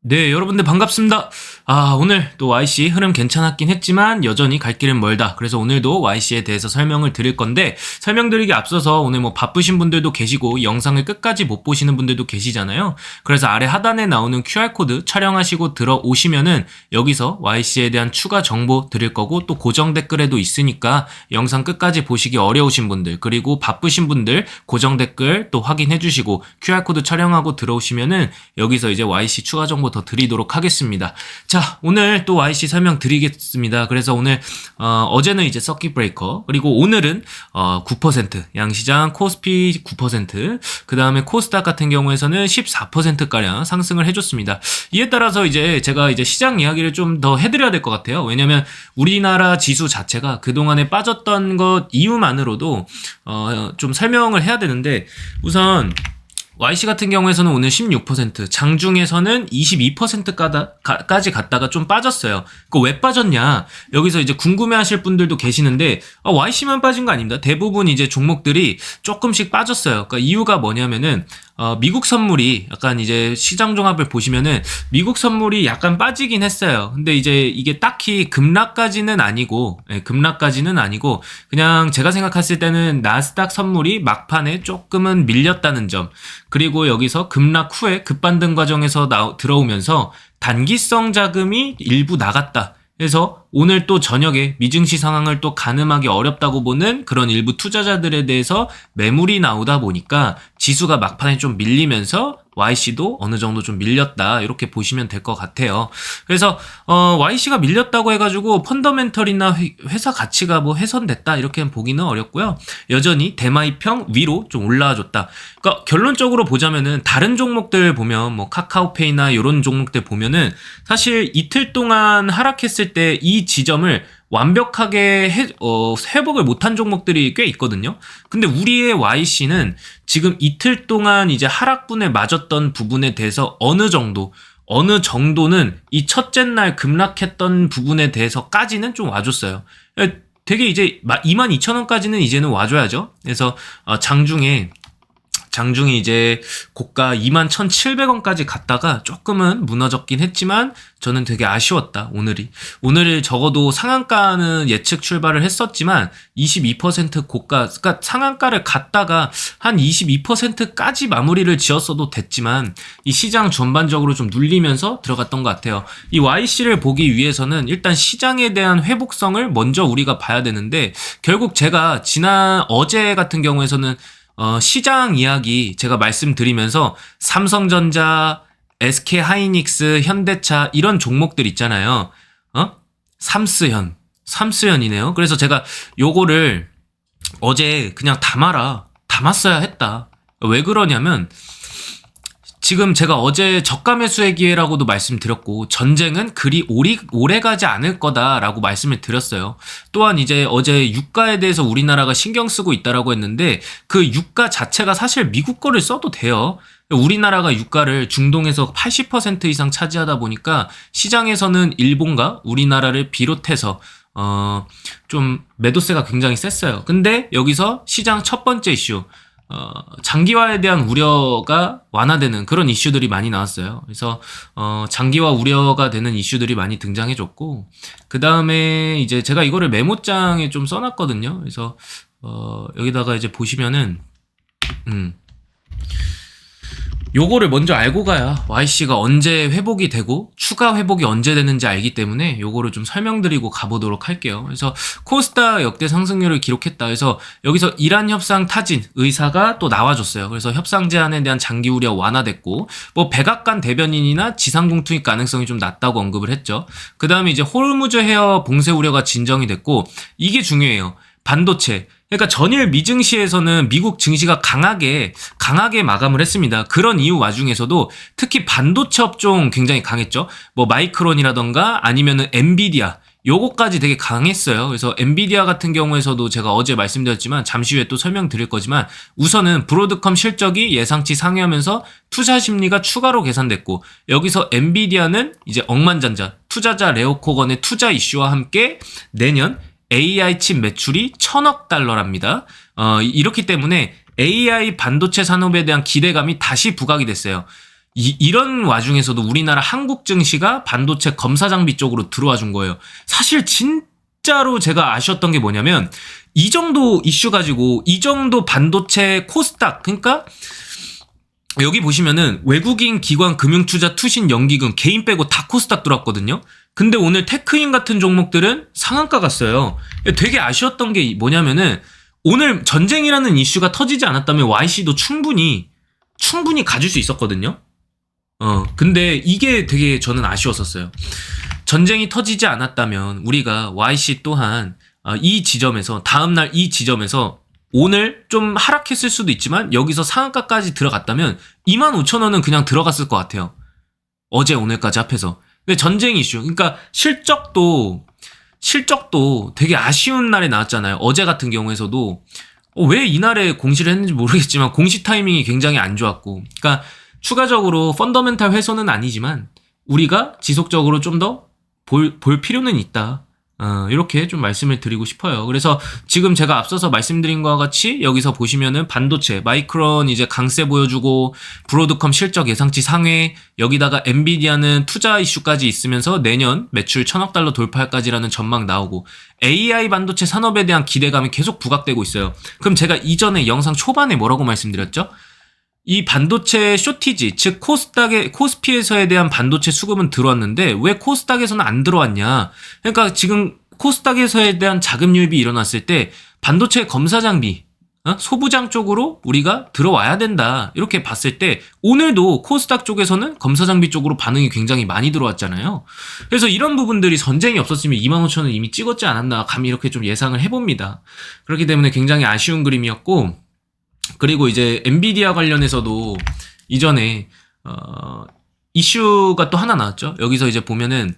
네, 여러분들 반갑습니다. 오늘 또 YC 흐름 괜찮았긴 했지만 여전히 갈 길은 멀다. 그래서 오늘도 YC에 대해서 설명을 드릴 건데, 설명드리기 앞서서 오늘 뭐 바쁘신 분들도 계시고 영상을 끝까지 못 보시는 분들도 계시잖아요. 그래서 아래 하단에 나오는 QR코드 촬영하시고 들어오시면은 여기서 YC에 대한 추가 정보 드릴 거고, 또 고정 댓글에도 있으니까 영상 끝까지 보시기 어려우신 분들, 그리고 바쁘신 분들 고정 댓글 또 확인해 주시고 QR코드 촬영하고 들어오시면은 여기서 이제 YC 추가 정보 더 드리도록 하겠습니다. 자, 오늘 또 YC 설명 드리겠습니다. 그래서 오늘 어제는 이제 서킷 브레이커, 그리고 오늘은 9% 양시장 코스피 9%, 그 다음에 코스닥 같은 경우에서는 14%가량 상승을 해줬습니다. 이에 따라서 이제 제가 이제 시장 이야기를 좀 더 해드려야 될 것 같아요. 왜냐면 우리나라 지수 자체가 그동안에 빠졌던 것 이유만으로도 좀 설명을 해야 되는데, 우선 YC 같은 경우에서는 오늘 16%, 장중에서는 22%까지 갔다가 좀 빠졌어요. 왜 빠졌냐? 여기서 이제 궁금해하실 분들도 계시는데, YC만 빠진 거 아닙니다. 대부분 이제 종목들이 조금씩 빠졌어요. 그러니까 이유가 뭐냐면은 미국 선물이 약간 이제 시장 종합을 보시면은 미국 선물이 약간 빠지긴 했어요. 근데 이제 이게 딱히 급락까지는 아니고, 급락까지는 아니고 그냥 제가 생각했을 때는 나스닥 선물이 막판에 조금은 밀렸다는 점, 그리고 여기서 급락 후에 급반등 과정에서 들어오면서 단기성 자금이 일부 나갔다. 그래서 오늘 또 저녁에 미증시 상황을 또 가늠하기 어렵다고 보는 그런 일부 투자자들에 대해서 매물이 나오다 보니까 지수가 막판에 좀 밀리면서 YC도 어느 정도 좀 밀렸다, 이렇게 보시면 될 것 같아요. 그래서 YC가 밀렸다고 해가지고 펀더멘털이나 회사 가치가 뭐 훼손됐다 이렇게 보기는 어렵고요. 여전히 대마이평 위로 좀 올라와줬다. 그러니까 결론적으로 보자면은 다른 종목들 보면 뭐 카카오페이나 이런 종목들 보면은 사실 이틀 동안 하락했을 때 이 지점을 완벽하게 회복을 못한 종목들이 꽤 있거든요. 근데 우리의 YC는 지금 이틀 동안 이제 하락분에 맞았던 부분에 대해서 어느 정도는 이 첫째 날 급락했던 부분에 대해서까지는 좀 와줬어요. 되게 이제 22,000원까지는 이제는 와줘야죠. 그래서 장중에 이제 고가 21,700원까지 갔다가 조금은 무너졌긴 했지만 저는 되게 아쉬웠다, 오늘 적어도 상한가는 예측 출발을 했었지만 22% 고가, 그러니까 상한가를 갔다가 한 22%까지 마무리를 지었어도 됐지만 이 시장 전반적으로 좀 눌리면서 들어갔던 것 같아요. 이 YC를 보기 위해서는 일단 시장에 대한 회복성을 먼저 우리가 봐야 되는데, 결국 제가 어제 같은 경우에서는 시장 이야기 제가 말씀드리면서 삼성전자, SK하이닉스, 현대차 이런 종목들 있잖아요. 삼스현이네요. 그래서 제가 요거를 어제 그냥 담았어야 했다. 왜 그러냐면, 지금 제가 어제 저가 매수의 기회라고도 말씀드렸고, 전쟁은 그리 오래 가지 않을 거다라고 말씀을 드렸어요. 또한 이제 어제 유가에 대해서 우리나라가 신경 쓰고 있다라고 했는데, 그 유가 자체가 사실 미국 거를 써도 돼요. 우리나라가 유가를 중동에서 80% 이상 차지하다 보니까 시장에서는 일본과 우리나라를 비롯해서 좀 매도세가 굉장히 셌어요. 근데 여기서 시장 첫 번째 이슈, 장기화에 대한 우려가 완화되는 그런 이슈들이 많이 나왔어요. 그래서 장기화 우려가 되는 이슈들이 많이 등장해줬고, 그 다음에 이제 제가 이거를 메모장에 좀 써놨거든요. 그래서 여기다가 이제 보시면은 요거를 먼저 알고 가야 YC가 언제 회복이 되고 추가 회복이 언제 되는지 알기 때문에 요거를 좀 설명드리고 가보도록 할게요. 그래서 코스닥 역대 상승률을 기록했다. 그래서 여기서 이란 협상 타진 의사가 또 나와줬어요. 그래서 협상 제한에 대한 장기 우려 완화됐고, 뭐 백악관 대변인이나 지상궁 투입 가능성이 좀 낮다고 언급을 했죠. 그 다음에 이제 호르무즈 해협 봉쇄 우려가 진정이 됐고, 이게 중요해요. 반도체. 그러니까 전일 미증시에서는 미국 증시가 강하게 마감을 했습니다. 그런 이유 와중에서도 특히 반도체 업종 굉장히 강했죠. 뭐 마이크론이라던가 아니면은 엔비디아, 요거까지 되게 강했어요. 그래서 엔비디아 같은 경우에서도 제가 어제 말씀드렸지만 잠시 후에 또 설명드릴 거지만, 우선은 브로드컴 실적이 예상치 상회하면서 투자 심리가 추가로 계산됐고, 여기서 엔비디아는 이제 억만장자 투자자 레오코건의 투자 이슈와 함께 내년 AI 칩 매출이 1,000억 달러랍니다. 이렇기 때문에 AI 반도체 산업에 대한 기대감이 다시 부각이 됐어요. 이런 와중에서도 우리나라 한국 증시가 반도체 검사 장비 쪽으로 들어와 준 거예요. 사실 진짜로 제가 아쉬웠던 게 뭐냐면 이 정도 이슈 가지고 이 정도 반도체 코스닥, 그러니까 여기 보시면은 외국인 기관 금융투자 투신 연기금 개인 빼고 다 코스닥 들어왔거든요. 근데 오늘 테크인 같은 종목들은 상한가 갔어요. 되게 아쉬웠던 게 뭐냐면은 오늘 전쟁이라는 이슈가 터지지 않았다면 YC도 충분히 가줄 수 있었거든요. 근데 이게 되게 저는 아쉬웠었어요. 전쟁이 터지지 않았다면 우리가 YC 또한 이 지점에서 다음날 이 지점에서 오늘 좀 하락했을 수도 있지만 여기서 상한가까지 들어갔다면 25,000원은 그냥 들어갔을 것 같아요. 어제 오늘까지 합해서. 근데 전쟁 이슈, 그러니까 실적도 되게 아쉬운 날에 나왔잖아요. 어제 같은 경우에서도 왜 이날에 공시를 했는지 모르겠지만 공시 타이밍이 굉장히 안 좋았고, 그러니까 추가적으로 펀더멘탈 훼손은 아니지만 우리가 지속적으로 좀 더 볼 필요는 있다. 이렇게 좀 말씀을 드리고 싶어요. 그래서 지금 제가 앞서서 말씀드린 것과 같이 여기서 보시면은 반도체, 마이크론 이제 강세 보여주고 브로드컴 실적 예상치 상회, 여기다가 엔비디아는 투자 이슈까지 있으면서 내년 매출 1,000억 달러 돌파까지라는 전망 나오고 AI 반도체 산업에 대한 기대감이 계속 부각되고 있어요. 그럼 제가 이전에 영상 초반에 뭐라고 말씀드렸죠? 이 반도체 쇼티지, 즉 코스피에서에 대한 반도체 수급은 들어왔는데 왜 코스닥에서는 안 들어왔냐? 그러니까 지금 코스닥에서에 대한 자금 유입이 일어났을 때 반도체 검사 장비, 소부장 쪽으로 우리가 들어와야 된다. 이렇게 봤을 때 오늘도 코스닥 쪽에서는 검사 장비 쪽으로 반응이 굉장히 많이 들어왔잖아요. 그래서 이런 부분들이 전쟁이 없었으면 25,000원 이미 찍었지 않았나 감히 이렇게 좀 예상을 해봅니다. 그렇기 때문에 굉장히 아쉬운 그림이었고, 그리고 이제 엔비디아 관련해서도 이전에 이슈가 또 하나 나왔죠. 여기서 이제 보면은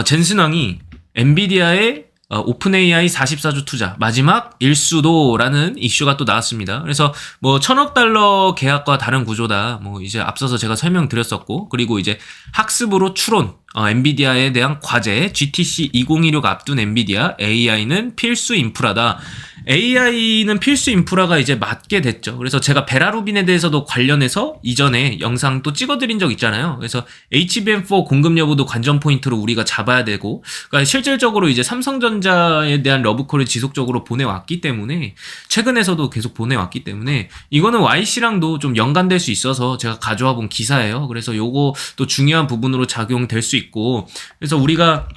젠슨 왕이 엔비디아의 오픈 AI 44조 투자 마지막 일수도라는 이슈가 또 나왔습니다. 그래서 뭐 1,000억 달러 계약과 다른 구조다. 뭐 이제 앞서서 제가 설명드렸었고, 그리고 이제 학습으로 추론, 엔비디아에 대한 과제, GTC 2016 앞둔 엔비디아, AI는 필수 인프라다. AI는 필수 인프라가 이제 맞게 됐죠. 그래서 제가 베라루빈에 대해서도 관련해서 이전에 영상 또 찍어드린 적 있잖아요. 그래서 HBM4 공급 여부도 관전 포인트로 우리가 잡아야 되고, 그러니까 실질적으로 이제 삼성전자에 대한 러브콜을 지속적으로 보내왔기 때문에, 최근에서도 계속 보내왔기 때문에 이거는 YC랑도 좀 연관될 수 있어서 제가 가져와 본 기사예요. 그래서 요거 또 중요한 부분으로 작용될 수 있고, 그래서 우리가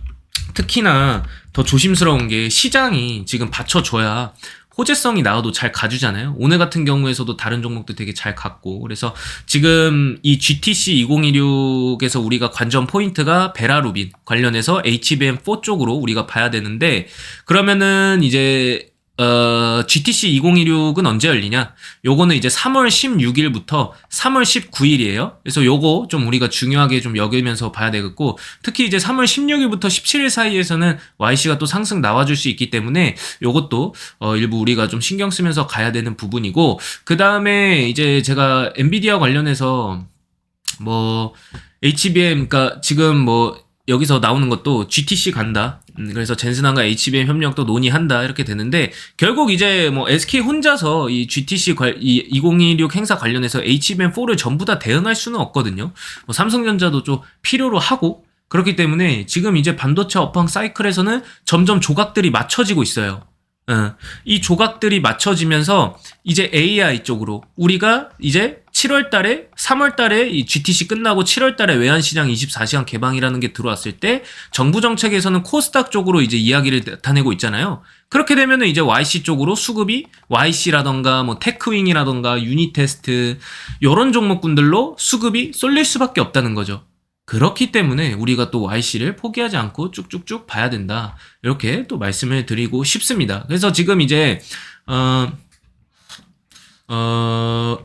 특히나 더 조심스러운 게 시장이 지금 받쳐줘야 호재성이 나와도 잘 가주잖아요. 오늘 같은 경우에서도 다른 종목도 되게 잘 갔고, 그래서 지금 이 GTC 2016에서 우리가 관전 포인트가 베라루빈 관련해서 HBM4 쪽으로 우리가 봐야 되는데, 그러면은 이제 GTC 2016은 언제 열리냐? 요거는 이제 3월 16일부터 3월 19일이에요. 그래서 요거 좀 우리가 중요하게 좀 여기면서 봐야 되겠고, 특히 이제 3월 16일부터 17일 사이에서는 YC가 또 상승 나와줄 수 있기 때문에 요것도 일부 우리가 좀 신경 쓰면서 가야 되는 부분이고, 그 다음에 이제 제가 엔비디아 관련해서 뭐 HBM, 그러니까 지금 뭐 여기서 나오는 것도 GTC 간다. 그래서 젠슨왕과 HBM 협력도 논의한다. 이렇게 되는데, 결국 이제 뭐 SK 혼자서 이 GTC 이 2016 행사 관련해서 HBM4를 전부 다 대응할 수는 없거든요. 뭐 삼성전자도 좀 필요로 하고, 그렇기 때문에 지금 이제 반도체 업황 사이클에서는 점점 조각들이 맞춰지고 있어요. 이 조각들이 맞춰지면서 이제 AI 쪽으로 우리가 이제 7월 달에 3월 달에 이 GTC 끝나고 7월 달에 외환시장 24시간 개방이라는 게 들어왔을 때 정부 정책에서는 코스닥 쪽으로 이제 이야기를 나타내고 있잖아요. 그렇게 되면은 이제 YC 쪽으로 수급이 YC라던가 뭐 테크윙이라던가 유니테스트 요런 종목군들로 수급이 쏠릴 수밖에 없다는 거죠. 그렇기 때문에 우리가 또 YC를 포기하지 않고 쭉쭉쭉 봐야 된다. 이렇게 또 말씀을 드리고 싶습니다. 그래서 지금 이제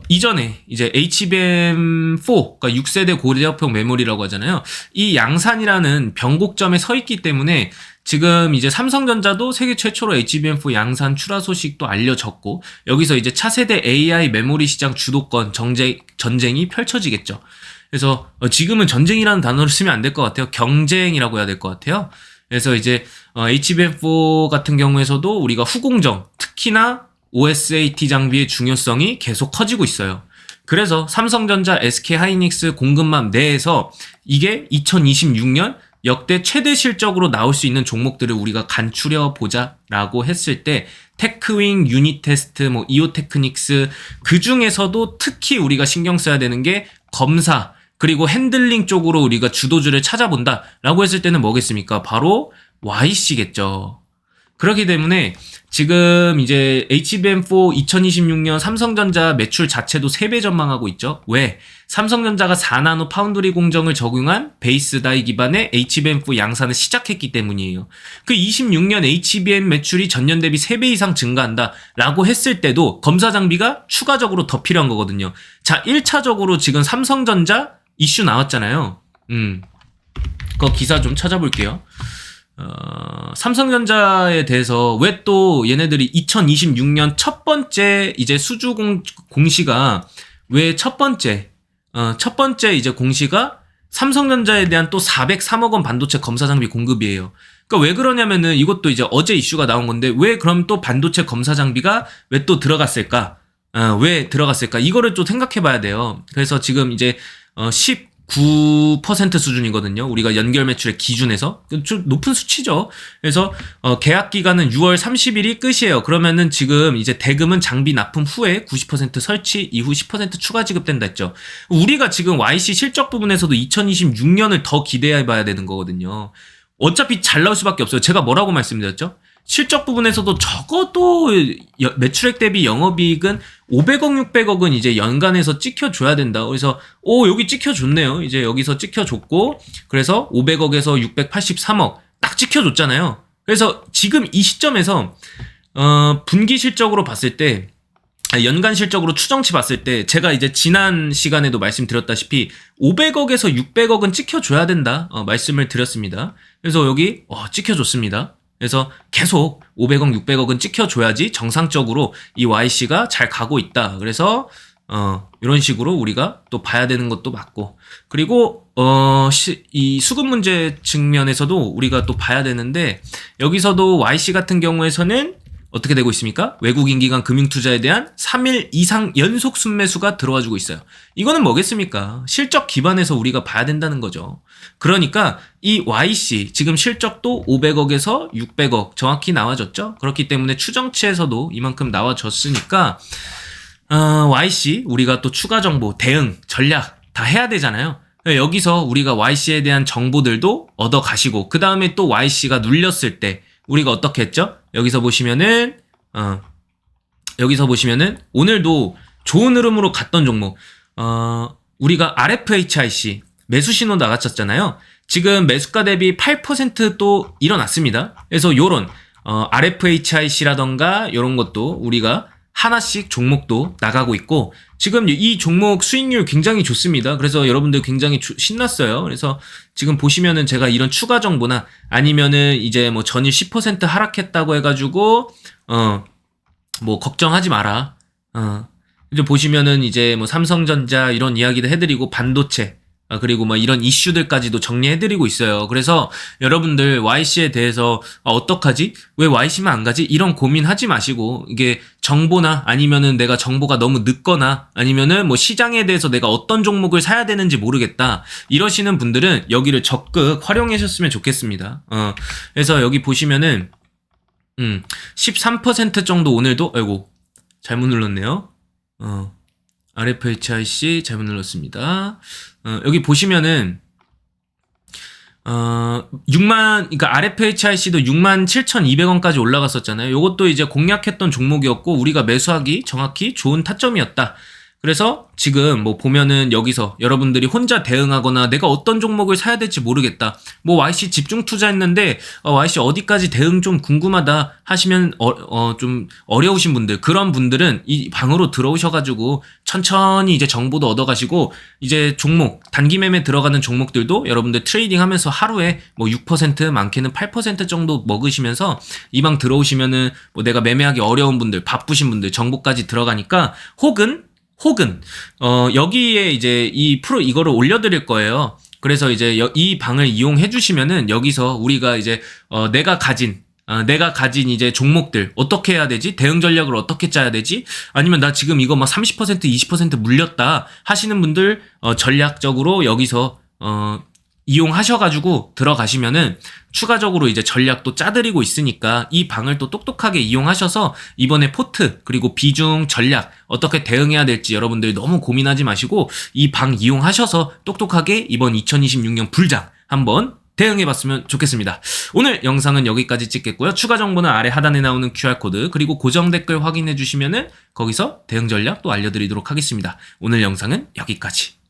이전에 이제 HBM4, 그러니까 6세대 고대역폭 메모리라고 하잖아요. 이 양산이라는 변곡점에 서 있기 때문에 지금 이제 삼성전자도 세계 최초로 HBM4 양산 출하 소식도 알려졌고, 여기서 이제 차세대 AI 메모리 시장 주도권 전쟁이 펼쳐지겠죠. 그래서 지금은 전쟁이라는 단어를 쓰면 안 될 것 같아요. 경쟁이라고 해야 될 것 같아요. 그래서 이제 HBM4 같은 경우에서도 우리가 후공정, 특히나 OSAT 장비의 중요성이 계속 커지고 있어요. 그래서 삼성전자, SK하이닉스 공급망 내에서 이게 2026년 역대 최대 실적으로 나올 수 있는 종목들을 우리가 간추려 보자라고 했을 때 테크윙, 유니테스트, 뭐 이오테크닉스 그 중에서도 특히 우리가 신경 써야 되는 게 검사 그리고 핸들링 쪽으로 우리가 주도주를 찾아본다라고 했을 때는 뭐겠습니까? 바로 YC겠죠. 그렇기 때문에 지금 이제 HBM4 2026년 삼성전자 매출 자체도 3배 전망하고 있죠. 왜? 삼성전자가 4나노 파운드리 공정을 적용한 베이스 다이 기반의 HBM4 양산을 시작했기 때문이에요. 그 26년 HBM 매출이 전년 대비 3배 이상 증가한다 라고 했을 때도 검사 장비가 추가적으로 더 필요한 거거든요. 자, 1차적으로 지금 삼성전자 이슈 나왔잖아요. 그 기사 좀 찾아볼게요. 삼성전자에 대해서 왜 또 얘네들이 2026년 첫 번째 이제 수주 공시가 왜 첫 번째 이제 공시가 삼성전자에 대한 또 403억 원 반도체 검사 장비 공급이에요. 그러니까 왜 그러냐면은 이것도 이제 어제 이슈가 나온 건데 왜 그럼 또 반도체 검사 장비가 왜 또 들어갔을까? 왜 들어갔을까? 이거를 좀 생각해 봐야 돼요. 그래서 지금 이제 19% 수준이거든요. 우리가 연결 매출의 기준에서 좀 높은 수치죠. 그래서 계약 기간은 6월 30일이 끝이에요. 그러면은 지금 이제 대금은 장비 납품 후에 90% 설치 이후 10% 추가 지급된다 했죠. 우리가 지금 YC 실적 부분에서도 2026년을 더 기대해 봐야 되는 거거든요. 어차피 잘 나올 수밖에 없어요. 제가 뭐라고 말씀드렸죠? 실적 부분에서도 적어도 매출액 대비 영업이익은 500억, 600억은 이제 연간에서 찍혀줘야 된다. 그래서 여기 찍혀줬네요. 이제 여기서 찍혀줬고 그래서 500억에서 683억 딱 찍혀줬잖아요. 그래서 지금 이 시점에서 분기 실적으로 봤을 때 연간 실적으로 추정치 봤을 때 제가 이제 지난 시간에도 말씀드렸다시피 500억에서 600억은 찍혀줘야 된다 말씀을 드렸습니다. 그래서 여기 찍혀줬습니다. 그래서 계속 500억, 600억은 찍혀줘야지 정상적으로 이 YC가 잘 가고 있다. 그래서 이런 식으로 우리가 또 봐야 되는 것도 맞고 그리고 이 수급 문제 측면에서도 우리가 또 봐야 되는데 여기서도 YC 같은 경우에서는 어떻게 되고 있습니까? 외국인 기관 금융투자에 대한 3일 이상 연속 순매수가 들어와주고 있어요. 이거는 뭐겠습니까? 실적 기반에서 우리가 봐야 된다는 거죠. 그러니까 이 YC 지금 실적도 500억에서 600억 정확히 나와졌죠. 그렇기 때문에 추정치에서도 이만큼 나와졌으니까 YC 우리가 또 추가 정보, 대응, 전략 다 해야 되잖아요. 여기서 우리가 YC에 대한 정보들도 얻어 가시고 그 다음에 또 YC가 눌렸을 때 우리가 어떻게 했죠? 여기서 보시면은 오늘도 좋은 흐름으로 갔던 종목 우리가 RFHIC 매수 신호 나갔었잖아요. 지금 매수가 대비 8% 또 일어났습니다. 그래서 요런 RFHIC라던가 요런 것도 우리가 하나씩 종목도 나가고 있고 지금 이 종목 수익률 굉장히 좋습니다. 그래서 여러분들 굉장히 신났어요. 그래서 지금 보시면은 제가 이런 추가 정보나 아니면은 이제 뭐 전일 10% 하락했다고 해가지고 뭐 걱정하지 마라. 이제 보시면은 이제 뭐 삼성전자 이런 이야기도 해드리고 반도체 그리고 뭐 이런 이슈들까지도 정리해드리고 있어요. 그래서 여러분들 YC에 대해서 어떡하지? 왜 YC만 안 가지? 이런 고민하지 마시고 이게 정보나 아니면은 내가 정보가 너무 늦거나 아니면은 뭐 시장에 대해서 내가 어떤 종목을 사야 되는지 모르겠다 이러시는 분들은 여기를 적극 활용하셨으면 좋겠습니다. 그래서 여기 보시면은 13% 정도 오늘도 잘못 눌렀네요. RFHIC 잘못 눌렀습니다. 여기 보시면은 그러니까 RFHIC도 67,200원까지 올라갔었잖아요. 요것도 이제 공략했던 종목이었고 우리가 매수하기 정확히 좋은 타점이었다. 그래서 지금 뭐 보면은 여기서 여러분들이 혼자 대응하거나 내가 어떤 종목을 사야 될지 모르겠다. 뭐 YC 집중 투자했는데 YC 어디까지 대응 좀 궁금하다 하시면 좀 어려우신 분들 그런 분들은 이 방으로 들어오셔가지고 천천히 이제 정보도 얻어가시고 이제 종목 단기 매매 들어가는 종목들도 여러분들 트레이딩하면서 하루에 뭐 6% 많게는 8% 정도 먹으시면서 이 방 들어오시면은 뭐 내가 매매하기 어려운 분들 바쁘신 분들 정보까지 들어가니까 혹은 여기에 이제 이거를 올려드릴 거예요. 그래서 이제 이 방을 이용해 주시면은 여기서 우리가 이제 내가 가진 내가 가진 이제 종목들 어떻게 해야 되지? 대응 전략을 어떻게 짜야 되지? 아니면 나 지금 이거 막 30% 20% 물렸다 하시는 분들 전략적으로 여기서 이용하셔가지고 들어가시면은 추가적으로 이제 전략도 짜드리고 있으니까 이 방을 또 똑똑하게 이용하셔서 이번에 포트 그리고 비중 전략 어떻게 대응해야 될지 여러분들이 너무 고민하지 마시고 이 방 이용하셔서 똑똑하게 이번 2026년 불장 한번 대응해봤으면 좋겠습니다. 오늘 영상은 여기까지 찍겠고요. 추가 정보는 아래 하단에 나오는 QR코드 그리고 고정 댓글 확인해 주시면은 거기서 대응 전략 또 알려드리도록 하겠습니다. 오늘 영상은 여기까지.